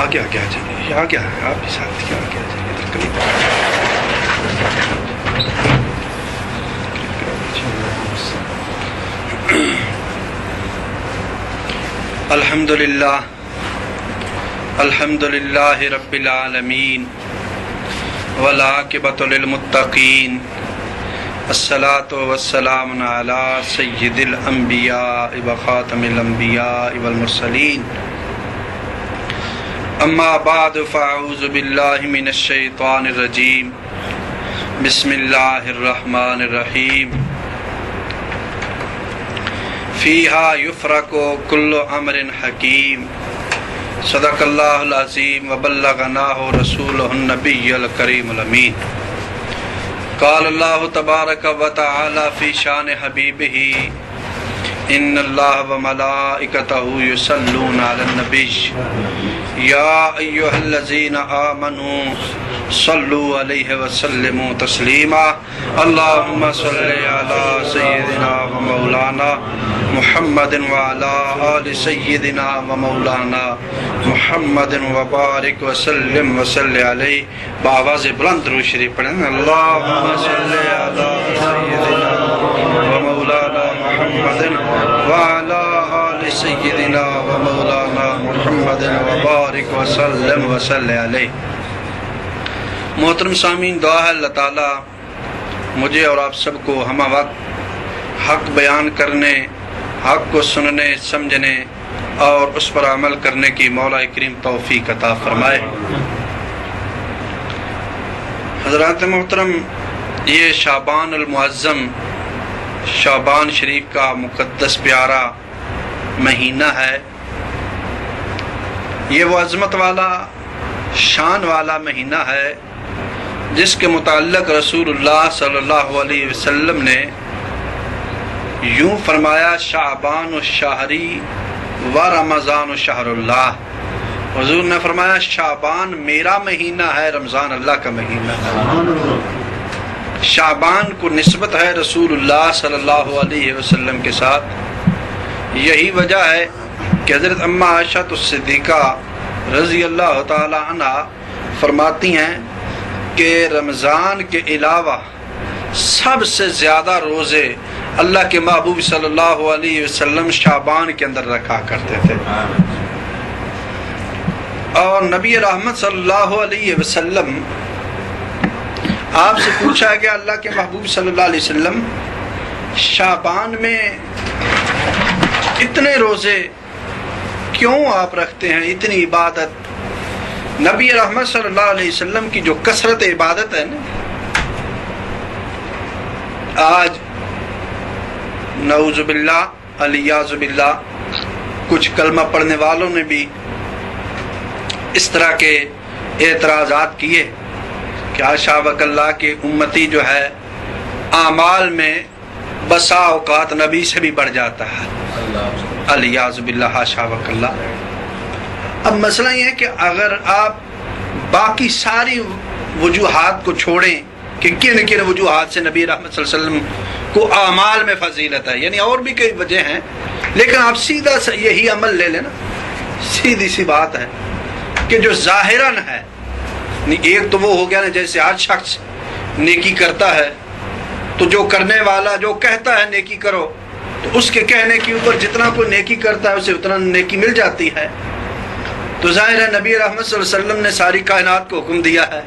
آگے آ جائیے، آگے آپ بھی ساتھ کیا آگے آ جائیے ادھر قریب۔ الحمد للہ رب العالمین والعاقبۃ للمتقین، الصلاۃ والسلام علی سید الانبیاء وخاتم الانبیاء والمرسلین، اما بعد فاعوذ باللہ من الشیطان الرجیم، بسم اللہ الرحمن الرحیم، فیہا یفرق کل امر حکیم، صدق اللہ العظیم وبلغناہ رسولہ النبی الکریم الامین۔ قال اللہ تبارک و تعالی فی شان حبیبہ، ان اللہ وملائکتہ یصلون علی النبی یا ایہا الذین آمنوا صلوا علیہ وسلموا تسلیما، اللہم صلی علی سیدنا و مولانا محمد وعلی آل سیدنا و مولانا محمد وبارک وسلم وصلی علیہ۔ بآواز بلند درود شریف پڑھیں، اللہم صلی علی سیدنا و مولانا محمد وعلی آل سیدنا و مولانا محمد وبارک وسلم وصلی علیہ۔ محترم سامعین، دعا ہے اللہ تعالیٰ مجھے اور آپ سب کو ہمہ وقت حق بیان کرنے، حق کو سننے، سمجھنے اور اس پر عمل کرنے کی مولا کریم توفیق عطا فرمائے۔ حضرات محترم، یہ شعبان المعظم، شعبان شریف کا مقدس پیارا مہینہ ہے۔ یہ وہ عظمت والا، شان والا مہینہ ہے جس کے متعلق رسول اللہ صلی اللہ علیہ وسلم نے یوں فرمایا، شعبان الشہری و رمضان شہر اللہ۔ حضور نے فرمایا شعبان میرا مہینہ ہے، رمضان اللہ کا مہینہ ہے۔ شعبان کو نسبت ہے رسول اللہ صلی اللہ علیہ وسلم کے ساتھ۔ یہی وجہ ہے کہ حضرت اماں عائشہ الصدیقہ رضی اللہ تعالی عنہ فرماتی ہیں کہ رمضان کے علاوہ سب سے زیادہ روزے اللہ کے محبوب صلی اللہ علیہ وسلم شعبان کے اندر رکھا کرتے تھے۔ اور نبی رحمت صلی اللہ علیہ وسلم، آپ سے پوچھا گیا اللہ کے محبوب صلی اللہ علیہ وسلم شعبان میں اتنے روزے کیوں آپ رکھتے ہیں، اتنی عبادت؟ نبی رحمت صلی اللہ علیہ وسلم کی جو کثرت عبادت ہے نا، آج نعوذ باللہ الیاذ باللہ کچھ کلمہ پڑھنے والوں نے بھی اس طرح کے اعتراضات کیے کہ حاشا وکلا کہ امتی جو ہے اعمال میں بسا اوقات نبی سے بھی بڑھ جاتا ہے، الیاذ باللہ حاشا وکلا۔ اب مسئلہ یہ ہے کہ اگر آپ باقی ساری وجوہات کو چھوڑیں کہ کن کن وجوہات سے نبی رحمت صلی اللہ علیہ وسلم کو اعمال میں فضیلت ہے، یعنی اور بھی کئی وجہ ہیں، لیکن آپ سیدھا یہی عمل لے لینا، سیدھی سی بات ہے کہ جو ظاہراً ہے، ایک تو وہ ہو گیا نا، جیسے آج شخص نیکی کرتا ہے تو جو کرنے والا جو کہتا ہے نیکی کرو، تو اس کے کہنے کے اوپر جتنا کوئی نیکی کرتا ہے اسے اتنا نیکی مل جاتی ہے۔ تو ظاہر ہے نبی رحمت صلی اللہ علیہ وسلم نے ساری کائنات کو حکم دیا ہے،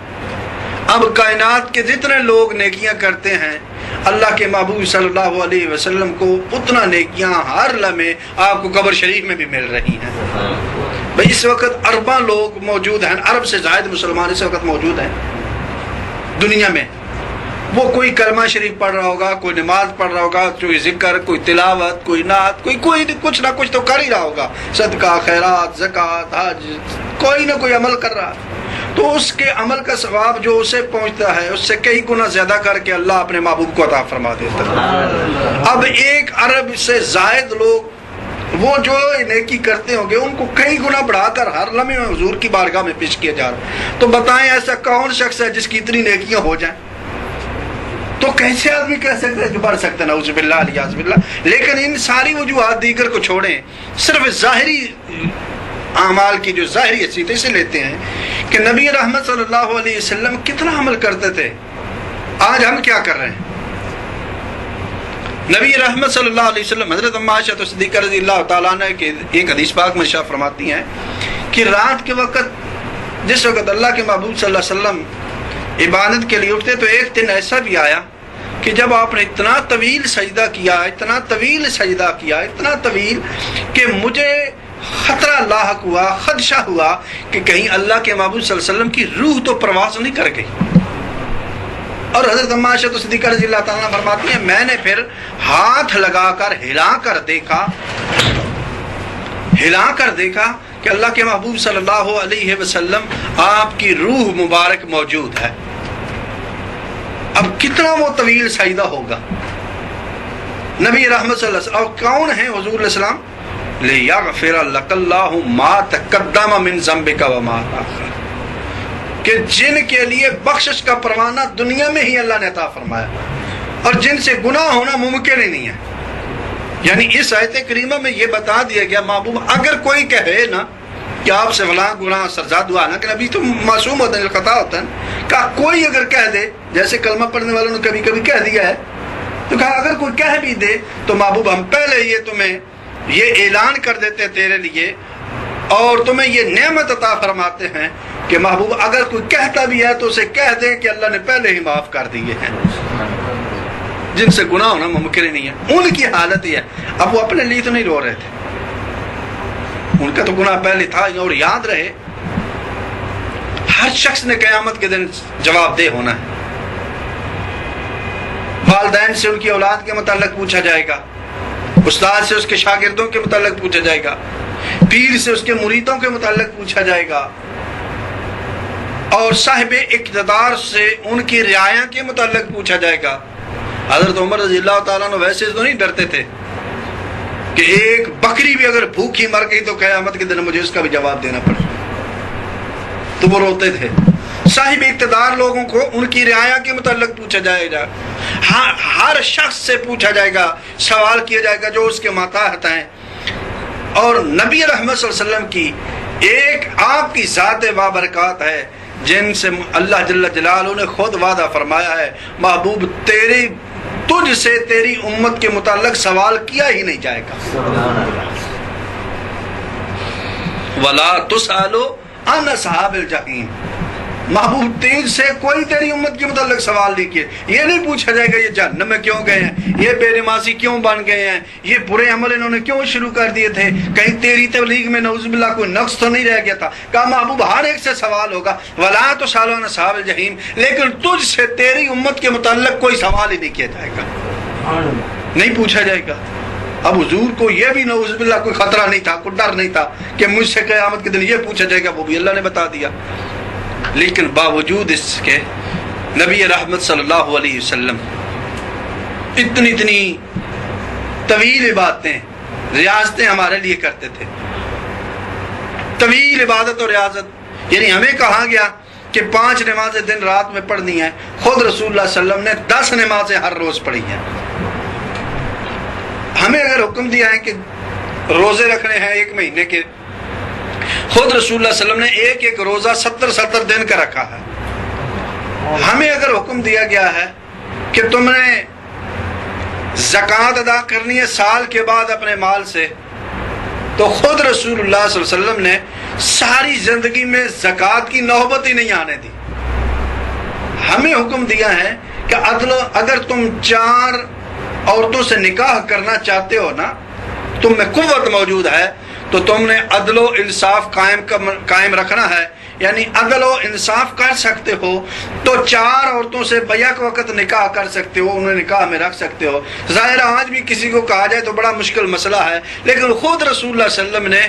اب کائنات کے جتنے لوگ نیکیاں کرتے ہیں اللہ کے محبوب صلی اللہ علیہ وسلم کو اتنا نیکیاں ہر لمحے آپ کو قبر شریف میں بھی مل رہی ہیں۔ بھئی اس وقت ارباں لوگ موجود ہیں، ارب سے زائد مسلمان اس وقت موجود ہیں دنیا میں۔ وہ کوئی کلمہ شریف پڑھ رہا ہوگا، کوئی نماز پڑھ رہا ہوگا، کوئی ذکر، کوئی تلاوت، کوئی نعت، کوئی کچھ نہ کچھ تو کر ہی رہا ہوگا، صدقہ، خیرات، زکوٰۃ، حج، کوئی نہ کوئی عمل کر رہا ہے۔ تو اس کے عمل کا ثواب جو اسے پہنچتا ہے اس سے کئی گنا زیادہ کر کے اللہ اپنے محبوب کو عطا فرما دیتا ہے۔ اب ایک ارب سے زائد لوگ وہ جو نیکی کرتے ہوں گے ان کو کئی گنا بڑھا کر ہر لمحے میں حضور کی بارگاہ میں پیش کیا جا رہا ہے۔ تو بتائیں ایسا کون شخص ہے جس کی اتنی نیکیاں ہو جائیں؟ تو کیسے آدمی کہہ سکتے ہیں کہ بڑھ سکتے ہیں؟ نعوذ باللہ الیاذ باللہ۔ لیکن ان ساری وجوہات دیگر کو چھوڑیں، صرف ظاہری اعمال کی جو ظاہری حیثیت سے لیتے ہیں کہ نبی رحمت صلی اللہ علیہ وسلم کتنا عمل کرتے تھے، آج ہم کیا کر رہے ہیں؟ نبی رحمت صلی اللہ علیہ وسلم، حضرت ام عائشہ صدیقہ رضی اللہ تعالیٰ عنہ کے ایک حدیث پاک میں ارشاد فرماتی ہیں کہ رات کے وقت جس وقت اللہ کے محبوب صلی اللہ علیہ وسلم عبادت کے لیے اٹھتے تو ایک دن ایسا بھی آیا کہ جب آپ نے اتنا طویل سجدہ کیا، اتنا طویل سجدہ کیا، اتنا طویل کہ مجھے خطرہ لاحق ہوا، خدشہ ہوا کہ کہیں اللہ کے محبوب صلی اللہ علیہ وسلم کی روح تو پرواز نہیں کر گئی۔ اور حضرت ام عائشہ صدیقہ رضی اللہ تعالیٰ فرماتی ہیں میں نے پھر ہاتھ لگا کر ہلا کر دیکھا کہ اللہ کے محبوب صلی اللہ علیہ وسلم آپ کی روح مبارک موجود ہے۔ اب کتنا وہ طویل سجدہ ہوگا نبی رحمت صلی اللہ علیہ وسلم، اور کون ہیں حضور علیہ السلام؟ لِيَغْفِرَ لَكَ اللَّهُ مَا تَقَدَّمَ مِن ذَنبِكَ وَمَا تَأَخَّرَ، کہ جن کے لیے بخشش کا پروانہ دنیا میں ہی اللہ نے عطا فرمایا اور جن سے گناہ ہونا ممکن ہی نہیں ہے۔ یعنی اس آیت کریمہ میں یہ بتا دیا گیا محبوب اگر کوئی کہے نا کہ آپ سے فلاں گناہ سرزاد ہوا نا، کہ نبی تو معصوم ہوتا ہے، خطا ہوتا ہے، کہا کوئی اگر کہہ دے، جیسے کلمہ پڑھنے والوں نے کبھی کبھی کہہ دیا ہے، تو کہا اگر کوئی کہہ بھی دے تو محبوب ہم پہلے یہ تمہیں یہ اعلان کر دیتے تیرے لیے اور تمہیں یہ نعمت عطا فرماتے ہیں کہ محبوب اگر کوئی کہتا بھی ہے تو اسے کہہ دیں کہ اللہ نے پہلے ہی معاف کر دیے ہیں، جن سے گناہ ہونا ممکن ہی نہیں ہے۔ ان کی حالت یہ ہے، اب وہ اپنے لیے تو نہیں رو رہے تھے، ان کا تو گناہ پہلے تھا، اور یاد رہے ہر شخص نے قیامت کے دن جواب دہ ہونا ہے۔ والدین سے ان کی اولاد کے متعلق پوچھا جائے گا، استاد سے اس کے شاگردوں کے متعلق پوچھا جائے گا، پیر سے اس کے مریدوں کے متعلق پوچھا جائے گا، اور صاحب اقتدار سے ان کی رعایا کے متعلق پوچھا جائے گا۔ حضرت عمر رضی اللہ تعالیٰ عنہ ویسے تو نہیں ڈرتے تھے کہ ایک بکری بھی اگر بھوکی مر گئی تو قیامت کے دن مجھے اس کا بھی جواب دینا پڑے، تو وہ روتے تھے۔ صاحب اقتدار لوگوں کو ان کی رعایا کے متعلق پوچھا جائے گا، ہر شخص سے پوچھا جائے گا، سوال کیا جائے گا جو اس کے ماتحت ہیں۔ اور نبی رحمت صلی اللہ علیہ وسلم کی ایک آپ کی ذات بابرکات ہے جن سے اللہ جل جلالہ نے خود وعدہ فرمایا ہے محبوب تجھ سے تیری امت کے متعلق سوال کیا ہی نہیں جائے گا، وَلَا تُسْأَلُ عَنْ أَصْحَابِ الْجَحِيمِ، محبوب تیج سے کوئی تیری امت کے متعلق سوال نہیں کیے، یہ نہیں پوچھا جائے گا یہ جہنم میں کیوں گئے ہیں، یہ بے نمازی کیوں بن گئے ہیں، یہ برے عمل انہوں نے کیوں شروع کر دیے تھے، کہیں تیری تبلیغ میں نعوذ باللہ کوئی نقص تو نہیں رہ گیا تھا۔ کہا محبوب ہر ایک سے سوال ہوگا، وَلَا تُسْأَلُ عَنْ أَصْحَابِ الْجَحِيمِ، لیکن تجھ سے تیری امت کے متعلق کوئی سوال ہی نہیں کیا جائے گا، نہیں پوچھا جائے گا۔ اب حضور کو یہ بھی نعوذ باللہ کوئی خطرہ نہیں تھا، کوئی ڈر نہیں تھا کہ مجھ سے قیامت کے دن یہ پوچھا جائے گا، وہ بھی اللہ نے بتا دیا۔ لیکن باوجود اس کے نبی رحمت صلی اللہ علیہ وسلم اتنی طویل عبادتیں ریاضتیں ہمارے لیے کرتے تھے، طویل عبادت اور ریاضت۔ یعنی ہمیں کہا گیا کہ 5 نمازیں دن رات میں پڑھنی ہیں، خود رسول اللہ صلی اللہ علیہ وسلم نے 10 نمازیں ہر روز پڑھی ہیں۔ ہمیں اگر حکم دیا ہے کہ روزے رکھنے ہیں 1 مہینے کے، خود رسول اللہ صلی اللہ علیہ وسلم نے ایک روزہ 70 دن کا رکھا ہے۔ ہمیں اگر حکم دیا گیا ہے کہ تم نے زکوٰۃ ادا کرنی ہے سال کے بعد اپنے مال سے، تو خود رسول اللہ صلی اللہ علیہ وسلم نے ساری زندگی میں زکوٰۃ کی نوبت ہی نہیں آنے دی۔ ہمیں حکم دیا ہے کہ اگر تم 4 عورتوں سے نکاح کرنا چاہتے ہو نا، تم میں قوت موجود ہے تو تم نے عدل و انصاف قائم رکھنا ہے، یعنی عدل و انصاف کر سکتے ہو تو 4 عورتوں سے بیک وقت نکاح کر سکتے ہو، انہیں نکاح میں رکھ سکتے ہو۔ ظاہر آج بھی کسی کو کہا جائے تو بڑا مشکل مسئلہ ہے، لیکن خود رسول اللہ صلی اللہ علیہ وسلم نے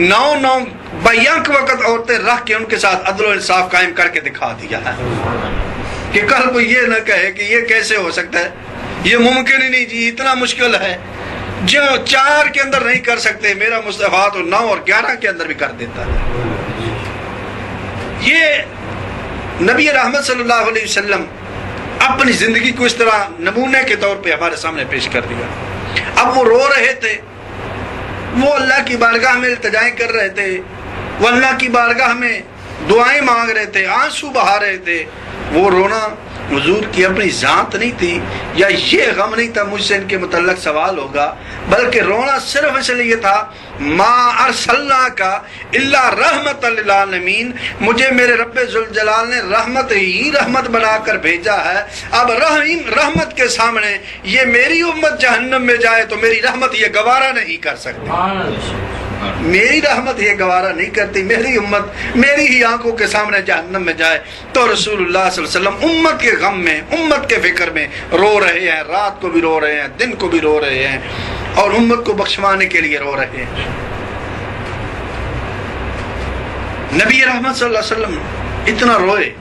9 بیک وقت عورتیں رکھ کے ان کے ساتھ عدل و انصاف قائم کر کے دکھا دیا ہے کہ کل کوئی یہ نہ کہے کہ یہ کیسے ہو سکتا ہے، یہ ممکن ہی نہیں جی، اتنا مشکل ہے۔ جو 4 کے اندر نہیں کر سکتے، میرا مصطفیٰ تو 9 اور 11 کے اندر بھی کر دیتا ہے۔ یہ نبی رحمت صلی اللہ علیہ وسلم اپنی زندگی کو اس طرح نمونے کے طور پہ ہمارے سامنے پیش کر دیا۔ اب وہ رو رہے تھے، وہ اللہ کی بارگاہ میں التجائیں کر رہے تھے وہ اللہ کی بارگاہ میں دعائیں مانگ رہے تھے، آنسو بہا رہے تھے. وہ رونا حضور کی اپنی ذات نہیں تھی، یا یہ غم نہیں تھا مجھ سے ان کے متعلق سوال ہوگا، بلکہ رونا صرف اس لیے تھا ما ارسلناک الا رحمت للعالمین، مجھے میرے رب ذوالجلال نے رحمت ہی رحمت بنا کر بھیجا ہے. اب رحمت کے سامنے یہ میری امت جہنم میں جائے تو میری رحمت یہ گوارا نہیں کر سکتی. میری رحمت یہ گوارا نہیں کرتی، میری امت میری ہی آنکھوں کے سامنے جہنم میں جائے. تو رسول اللہ صلی اللہ علیہ وسلم امت کے غم میں، امت کے فکر میں رو رہے ہیں، رات کو بھی رو رہے ہیں، دن کو بھی رو رہے ہیں، اور امت کو بخشوانے کے لیے رو رہے ہیں. نبی رحمت صلی اللہ علیہ وسلم اتنا روئے